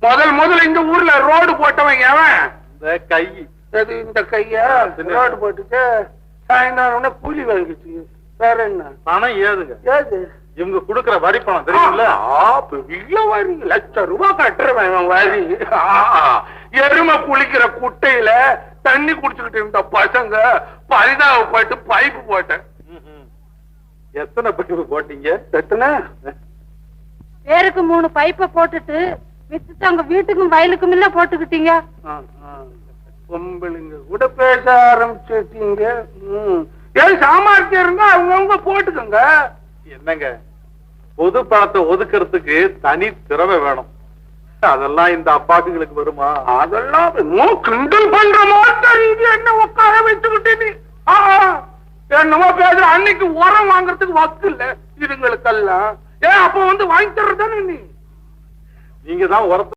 முதல்ல இந்த ஊர்ல ரோடு போட்டவன் எவன்? இந்த கை. இந்த கையா ரோடு போட்டுட்டு சாயந்தரம் கூலி வாங்கிச்சு. வேற என்ன பணம் ஏதுங்க? ஏது இவங்க குடுக்கற வரி பணம் தெரியுங்களா? பெரிய வரி, ₹1,00,000 கட்டுறவன் வரி. எருமை குளிக்கிற குட்டையில தண்ணி குடிச்சுக்கிட்டு இருந்த பசங்க பரிதாபப்பட்டு பைப்பு போட்டேன். எத்தனை பைப்பு போட்டீங்க? எத்தனை பேருக்கு 3 பைப்பை போட்டுட்டு வித்துட்டு அங்க வீட்டுக்கும் வயலுக்கும் இல்ல போட்டுக்கிட்டீங்க. பொம்பளைங்க கூட பேச ஆரம்பிச்சுட்டீங்க. ஏன் சாமர்த்தியம் இருந்தா அவங்கவுங்க போட்டுக்கோங்க. என்னங்க, பொது பணத்தை ஒதுக்கிறதுக்கு தனி திறமை வேணும். அதெல்லாம் இந்த அப்பாக்குங்களுக்கு வருமா? அதெல்லாம் கிண்டல் பண்ற மாதிரி என்ன உட்கார வச்சுக்கிட்டு என்னமோ பேசுற. அன்னைக்கு உரம் வாங்குறதுக்கு வக்கு இல்ல இதுங்களுக்கெல்லாம். ஏன் அப்ப வாங்கி தர்றதானே? நீங்க தான் உரத்தை